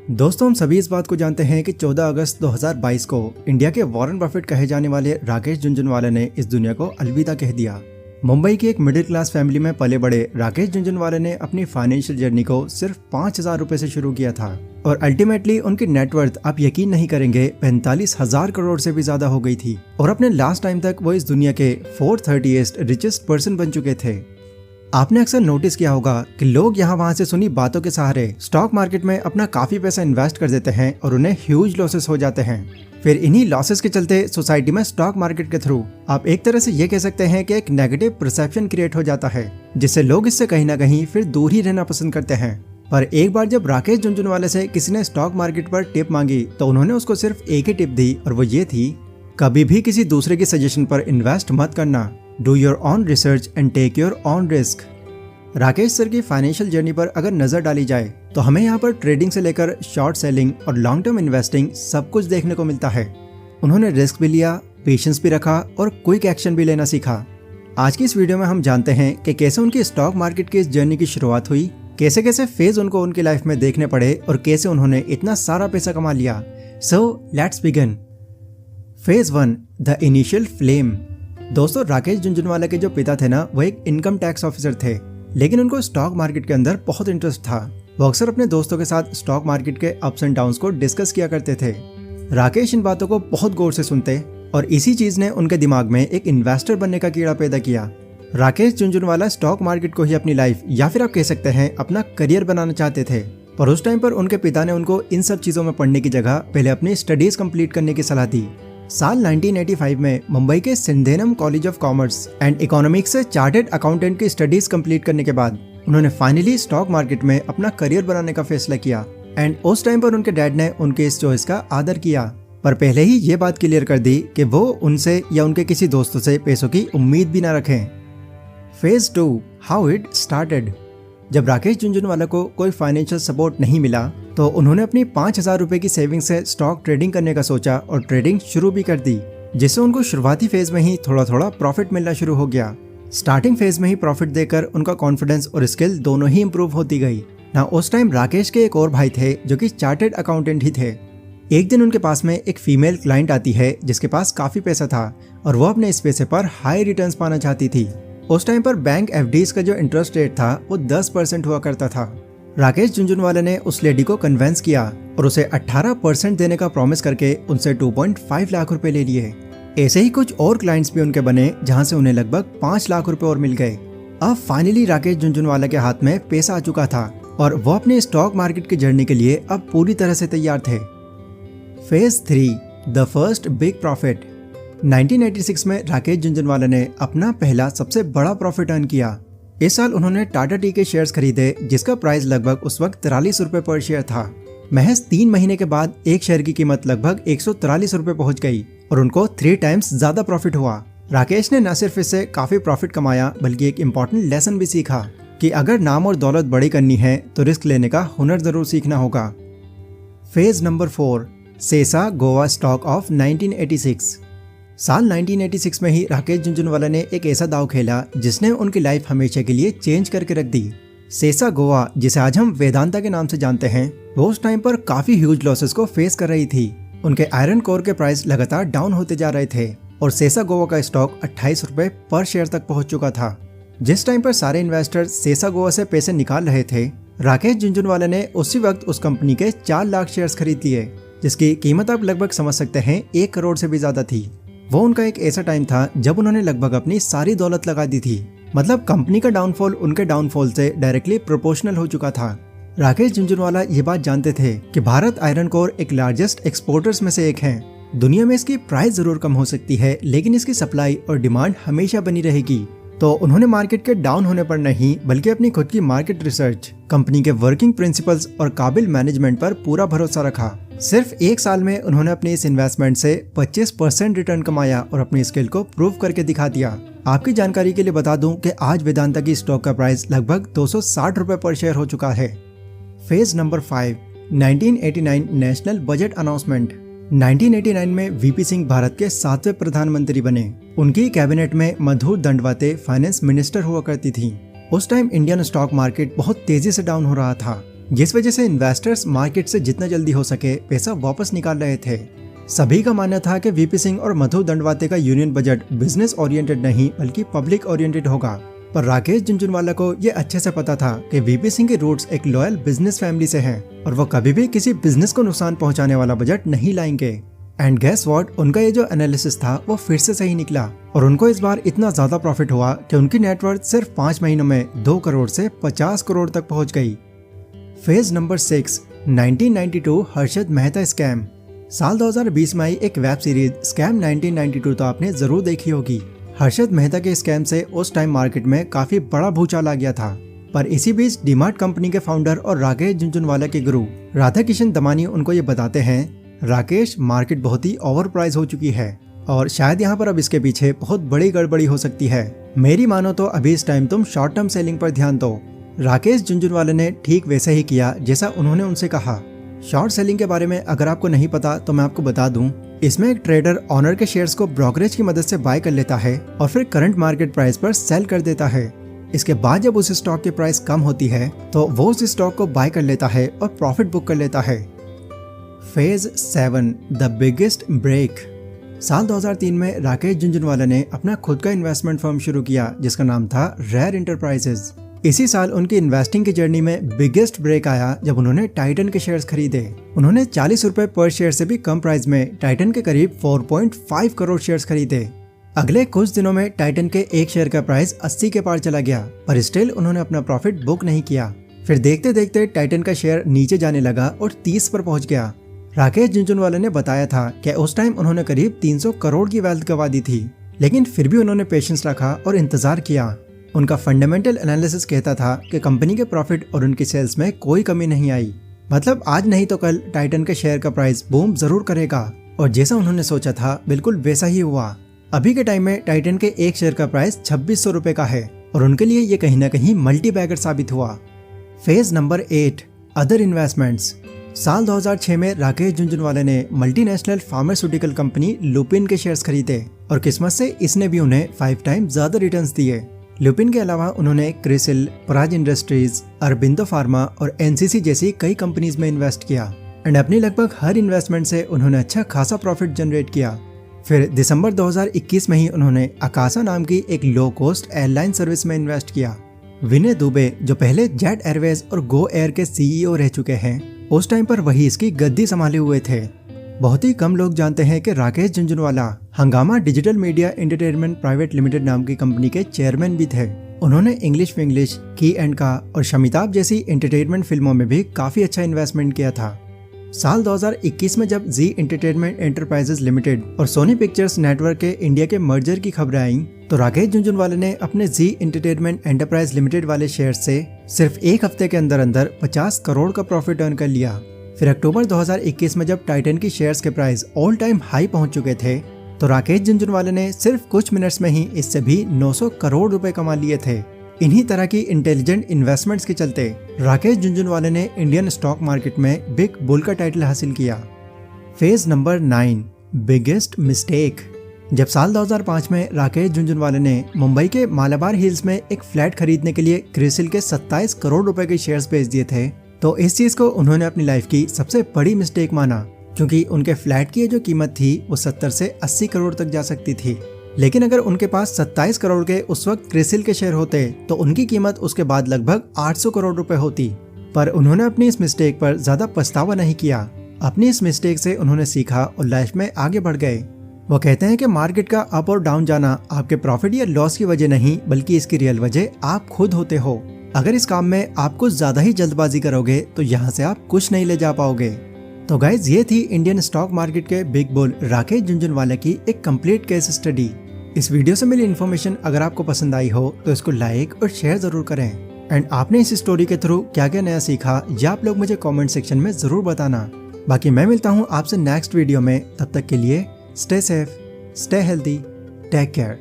दोस्तों, हम सभी इस बात को जानते हैं कि 14 अगस्त 2022 को इंडिया के वॉरेन बफेट कहे जाने वाले राकेश झुनझुनवाला ने इस दुनिया को अलविदा कह दिया। मुंबई की एक मिडिल क्लास फैमिली में पले बड़े राकेश झुनझुनवाला ने अपनी फाइनेंशियल जर्नी को सिर्फ 5,000 रुपए से शुरू किया था और अल्टीमेटली उनकी नेटवर्थ, आप यकीन नहीं करेंगे, 45,000 करोड़ से भी ज्यादा हो गई थी और अपने लास्ट टाइम तक वो इस दुनिया के 430th रिचेस्ट पर्सन बन चुके थे। आपने अक्सर नोटिस किया होगा कि लोग यहाँ वहाँ से सुनी बातों के सहारे स्टॉक मार्केट में अपना काफी पैसा इन्वेस्ट कर देते हैं और उन्हें ह्यूज लॉसेस हो जाते हैं। फिर इन्हीं लॉसेस के चलते सोसाइटी में स्टॉक मार्केट के थ्रू आप एक तरह से ये कह सकते हैं कि एक नेगेटिव परसेप्शन क्रिएट हो जाता है, जिससे लोग इससे कहीं ना कहीं फिर दूर ही रहना पसंद करते हैं। पर एक बार जब राकेश झुनझुनवाला से किसी ने स्टॉक मार्केट पर टिप मांगी तो उन्होंने उसको सिर्फ एक ही टिप दी और वो ये थी, कभी भी किसी दूसरे की सजेशन पर इन्वेस्ट मत करना। Do your own research and take your own risk. Rakesh sir की फाइनेंशियल जर्नी पर अगर नजर डाली जाए तो हमें यहाँ पर ट्रेडिंग से लेकर शॉर्ट सेलिंग और लॉन्ग टर्म इन्वेस्टिंग सब कुछ देखने को मिलता है। उन्होंने रिस्क भी लिया, पेशेंस भी रखा और क्विक एक्शन भी लेना सीखा। आज की इस वीडियो में हम जानते हैं कि कैसे उनकी स्टॉक मार्केट की इस जर्नी की शुरुआत हुई, कैसे कैसे फेज उनको उनकी लाइफ में देखने पड़े और कैसे उन्होंने इतना सारा पैसा कमा लिया। So let's begin. Phase 1, the initial flame. दोस्तों, राकेश झुनझुनवाला के जो पिता थे ना, वो एक इनकम टैक्स ऑफिसर थे, लेकिन उनको स्टॉक मार्केट के अंदर बहुत इंटरेस्ट था। वो अक्सर अपने दोस्तों के साथ स्टॉक मार्केट के अप्स एंड डाउन्स को डिस्कस किया करते थे। राकेश इन बातों को बहुत गौर से सुनते और इसी चीज ने उनके दिमाग में एक इन्वेस्टर बनने का कीड़ा पैदा किया। राकेश झुनझुनवाला स्टॉक मार्केट को ही अपनी लाइफ या फिर आप कह सकते हैं अपना करियर बनाना चाहते थे, पर उस टाइम पर उनके पिता ने उनको इन सब चीजों में पढ़ने की जगह पहले अपनी स्टडीज कंप्लीट करने की सलाह दी। साल 1985 में मुंबई के Sydenham college of commerce and economics से चार्टर्ड अकाउंटेंट की स्टडीज कंप्लीट करने के बाद उन्होंने फाइनली स्टॉक मार्केट में अपना करियर बनाने का फैसला किया। एंड उस टाइम पर उनके डैड ने उनके इस चॉइस का आदर किया, पर पहले ही ये बात क्लियर कर दी कि वो उनसे या उनके किसी दोस्तों से पैसों की उम्मीद भी ना रखें। Phase 2, how it started. जब राकेश झुनझुनवाला को कोई फाइनेंशियल सपोर्ट नहीं मिला तो उन्होंने अपनी 5,000 रुपए की सेविंग से स्टॉक ट्रेडिंग करने का सोचा और ट्रेडिंग शुरू भी कर दी, जिससे उनको शुरुआती फेज में ही थोड़ा थोड़ा प्रॉफिट मिलना शुरू हो गया। स्टार्टिंग फेज में ही प्रॉफिट देकर उनका कॉन्फिडेंस और स्किल दोनों ही इम्प्रूव होती गई ना। उस टाइम राकेश के एक और भाई थे जो कि चार्टर्ड अकाउंटेंट ही थे। एक दिन उनके पास में एक फीमेल क्लाइंट आती है जिसके पास काफी पैसा था और वो अपने इस पैसे पर हाई रिटर्न्स पाना चाहती थी। उस टाइम पर बैंक एफडीज का जो इंटरेस्ट रेट था वो 10% हुआ करता था। राकेश झुनझुनवाला ने उस लेडी को कन्विंस किया और उसे 18% देने का प्रॉमिस करके उनसे 2.5 लाख रुपए ले लिए। ऐसे ही कुछ और क्लाइंट्स भी उनके बने जहां से उन्हें लगभग 5 लाख रुपए और मिल गए। अब फाइनली राकेश झुनझुनवाला के हाथ में पैसा आ चुका था और वो अपने स्टॉक मार्केट की जर्नी के लिए अब पूरी तरह से तैयार थे। Phase 3, the first big profit. 1986 में राकेश झुनझुनवाला ने अपना पहला सबसे बड़ा प्रॉफिट अर्न किया। इस साल उन्होंने टाटा टी के शेयर्स खरीदे जिसका प्राइस लगभग उस वक्त 43 रुपए पर शेयर था। महज 3 महीने के बाद एक शेयर की कीमत लगभग 143 रुपए पहुंच गई और उनको 3 टाइम्स ज्यादा प्रॉफिट हुआ। राकेश ने न सिर्फ इससे काफी प्रॉफिट कमाया बल्कि एक इम्पोर्टेंट लेसन भी सीखा कि अगर नाम और दौलत बड़ी करनी है तो रिस्क लेने का हुनर जरूर सीखना होगा। फेज नंबर 4, सेसा गोवा स्टॉक ऑफ 1986। साल 1986 में ही राकेश झुनझुनवाला ने एक ऐसा दांव खेला जिसने उनकी लाइफ हमेशा के लिए चेंज करके रख दी। सेसा गोवा, जिसे आज हम वेदांता के नाम से जानते हैं, वो उस टाइम पर काफी ह्यूज लॉसेस को फेस कर रही थी। उनके आयरन कोर के प्राइस लगातार डाउन होते जा रहे थे और सेसा गोवा का स्टॉक 28 रुपए पर शेयर तक पहुंच चुका था। जिस टाइम पर सारे इन्वेस्टर सेसा गोवा से पैसे निकाल रहे थे, राकेश झुनझुनवाला ने उसी वक्त उस कंपनी के 4 लाख शेयर्स खरीद लिए, जिसकी कीमत आप लगभग समझ सकते हैं 1 करोड़ से भी ज्यादा थी। वो उनका एक ऐसा टाइम था जब उन्होंने लगभग अपनी सारी दौलत लगा दी थी। मतलब कंपनी का डाउनफॉल उनके डाउनफॉल से डायरेक्टली प्रोपोर्शनल हो चुका था। राकेश झुनझुनवाला ये बात जानते थे कि भारत आयरन कोर एक लार्जेस्ट एक्सपोर्टर्स में से एक है। दुनिया में इसकी प्राइस जरूर कम हो सकती है लेकिन इसकी सप्लाई और डिमांड हमेशा बनी रहेगी। तो उन्होंने मार्केट के डाउन होने पर नहीं बल्कि अपनी खुद की मार्केट रिसर्च, कंपनी के वर्किंग प्रिंसिपल्स और काबिल मैनेजमेंट पर पूरा भरोसा रखा। सिर्फ 1 साल में उन्होंने अपनी इस इन्वेस्टमेंट से 25% रिटर्न कमाया और अपनी स्किल को प्रूव करके दिखा दिया। आपकी जानकारी के लिए बता दूं कि आज वेदांता की स्टॉक का प्राइस लगभग 260 रुपए पर शेयर हो चुका है। Phase number 5, 1989 national budget announcement. 1989 में वीपी सिंह भारत के 7वें प्रधानमंत्री बने। उनकी कैबिनेट में मधुर दंडवते फाइनेंस मिनिस्टर हुआ करती थी। उस टाइम इंडियन स्टॉक मार्केट बहुत तेजी से डाउन हो रहा था, जिस वजह से इन्वेस्टर्स मार्केट से जितना जल्दी हो सके पैसा वापस निकाल रहे थे। सभी का मानना था कि वीपी सिंह और मधु दंडवाते का यूनियन बजट बिजनेस ओरिएंटेड नहीं बल्कि पब्लिक ओरिएंटेड होगा, पर राकेश झुनझुनवाला को ये अच्छे से पता था कि वीपी सिंह के रूट्स एक लॉयल बिजनेस फैमिली से हैं और वो कभी भी किसी बिजनेस को नुकसान पहुंचाने वाला बजट नहीं लाएंगे। एंड गेस व्हाट, उनका ये जो एनालिसिस था वो फिर से सही निकला और उनको इस बार इतना ज्यादा प्रॉफिट हुआ कि उनकी नेटवर्थ सिर्फ 5 महीनों में 2 करोड़ से 50 करोड़ तक पहुंच गई। Phase number 6, 1992 Harshad Mehta scam. साल 2020 में आई एक वेब सीरीज स्कैम 1992 तो आपने जरूर देखी होगी। हर्षद मेहता के स्कैम से उस टाइम मार्केट में काफी बड़ा भूचाल आ गया था, पर इसी बीच डीमार्ट कंपनी के फाउंडर और राकेश झुनझुनवाला के गुरु राधा किशन दमानी उनको ये बताते हैं, राकेश मार्केट बहुत ही ओवर प्राइस हो चुकी है और शायद यहाँ पर अब इसके पीछे बहुत बड़ी गड़बड़ी हो सकती है। मेरी मानो तो अभी इस टाइम तुम शॉर्ट टर्म सेलिंग पर ध्यान दो। राकेश झुनझुनवाला ने ठीक वैसे ही किया जैसा उन्होंने उनसे कहा। शॉर्ट सेलिंग के बारे में अगर आपको नहीं पता तो मैं आपको बता दूं, इसमें एक ट्रेडर ऑनर के शेयर्स को ब्रोकरेज की मदद से बाय कर लेता है और फिर करंट मार्केट प्राइस पर सेल कर देता है। इसके बाद जब उस स्टॉक की प्राइस कम होती है तो वो उस स्टॉक को बाय कर लेता है और प्रॉफिट बुक कर लेता है। Phase 7, the biggest break. साल 2003 में राकेश झुनझुनवाला ने अपना खुद का इन्वेस्टमेंट फर्म शुरू किया जिसका नाम था रेयर एंटरप्राइजेज। इसी साल उनकी इन्वेस्टिंग की जर्नी में बिगेस्ट ब्रेक आया जब उन्होंने टाइटन के शेयर्स खरीदे। उन्होंने 40 रुपए पर शेयर से भी कम प्राइस में टाइटन के करीब 4.5 करोड़ शेयर्स खरीदे। अगले कुछ दिनों में टाइटन के एक शेयर का प्राइस 80 के पार चला गया, पर स्टिल उन्होंने अपना प्रॉफिट बुक नहीं किया। फिर देखते देखते टाइटन का शेयर नीचे जाने लगा और 30 पर पहुंच गया। राकेश झुनझुनवाला ने बताया था कि उस टाइम उन्होंने करीब 300 करोड़ की वेल्थ गंवा दी थी, लेकिन फिर भी उन्होंने पेशेंस रखा और इंतजार किया। उनका फंडामेंटल एनालिसिस कहता था कि कंपनी के प्रॉफिट और उनकी सेल्स में कोई कमी नहीं आई, मतलब आज नहीं तो कल टाइटन के शेयर का प्राइस बूम जरूर करेगा। और जैसा उन्होंने सोचा था बिल्कुल वैसा ही हुआ। अभी के टाइम में टाइटन के एक शेयर का प्राइस 2600 रुपए का है और उनके लिए ये कहीं ना कहीं मल्टी बैगर साबित हुआ। Phase number 8, other investments. साल 2006 में राकेश झुनझुनवाला ने मल्टीनेशनल फार्मास्यूटिकल कंपनी लुपिन के शेयर्स खरीदे और किस्मत से इसने भी उन्हें 5 टाइम्स ज्यादा रिटर्न्स दिए। लुपिन के अलावा उन्होंने क्रिसिल, पराज इंडस्ट्रीज, अरबिंदो फार्मा और एनसीसी जैसी कई कंपनीज में इन्वेस्ट किया एंड अपनी लगभग हर इन्वेस्टमेंट से उन्होंने अच्छा खासा प्रॉफिट जनरेट किया। फिर दिसंबर 2021 में ही उन्होंने अकासा नाम की एक लो कॉस्ट एयरलाइन सर्विस में इन्वेस्ट किया। विनय दुबे जो पहले जेट एयरवेज और गो एयर के सीईओ रह चुके हैं, उस टाइम पर वही इसकी गद्दी संभाले हुए थे। बहुत ही कम लोग जानते हैं कि राकेश झुनझुनवाला हंगामा digital media entertainment private limited नाम की कंपनी के चेयरमैन भी थे। उन्होंने इंग्लिश विंग्लिश, की एंड का और शमिताभ जैसी एंटरटेनमेंट फिल्मों में भी काफी अच्छा इन्वेस्टमेंट किया था। साल 2021 में जब जी एंटरटेनमेंट एंटरप्राइजेज लिमिटेड और सोनी पिक्चर्स नेटवर्क के इंडिया के मर्जर की खबरें आईं, तो राकेश झुनझुनवाला ने अपने जी एंटरटेनमेंट एंटरप्राइज लिमिटेड वाले शेयर से सिर्फ एक हफ्ते के अंदर अंदर 50 करोड़ का प्रॉफिट अर्न कर लिया। फिर अक्टूबर 2021 में जब टाइटन की शेयर्स के प्राइस ऑल टाइम हाई पहुंच चुके थे, तो राकेश झुनझुनवाला ने सिर्फ कुछ मिनट्स में ही इससे भी 900 करोड़ रुपए कमा लिए थे। इन्हीं तरह की इंटेलिजेंट इन्वेस्टमेंट्स के चलते राकेश झुनझुनवाला ने इंडियन स्टॉक मार्केट में बिग बुल का टाइटल हासिल किया। Phase number 9, biggest mistake. जब साल 2005 में राकेश झुनझुनवाला ने मुंबई के मालाबार हिल्स में एक फ्लैट खरीदने के लिए क्रिसिल के 27 करोड़ रुपए के शेयर्स बेच दिए थे, तो इस चीज को उन्होंने अपनी लाइफ की सबसे बड़ी मिस्टेक माना, क्योंकि उनके फ्लैट की जो कीमत थी वो 70 से 80 करोड़ तक जा सकती थी। लेकिन अगर उनके पास 27 करोड़ के उस वक्त क्रिसिल के शेयर होते तो उनकी कीमत उसके बाद लगभग 800 करोड़ रुपए होती। पर उन्होंने अपनी इस मिस्टेक पर ज्यादा पछतावा नहीं किया। अपनी इस मिस्टेक से उन्होंने सीखा और लाइफ में आगे बढ़ गए। वो कहते हैं कि मार्केट का अप और डाउन जाना आपके प्रॉफिट या लॉस की वजह नहीं, बल्कि इसकी रियल वजह आप खुद होते हो। अगर इस काम में आप कुछ ज्यादा ही जल्दबाजी करोगे तो यहाँ से आप कुछ नहीं ले जा पाओगे। तो गाइज, ये थी इंडियन स्टॉक मार्केट के बिग बुल राकेश झुनझुनवाला की एक कंप्लीट केस स्टडी। इस वीडियो से मिली इन्फॉर्मेशन अगर आपको पसंद आई हो तो इसको लाइक और शेयर जरूर करें। एंड आपने इस स्टोरी के थ्रू क्या क्या नया सीखा, या आप लोग मुझे कमेंट सेक्शन में जरूर बताना। बाकी मैं मिलता हूँ आपसे नेक्स्ट वीडियो में। तब तक के लिए stay safe, stay healthy, take care.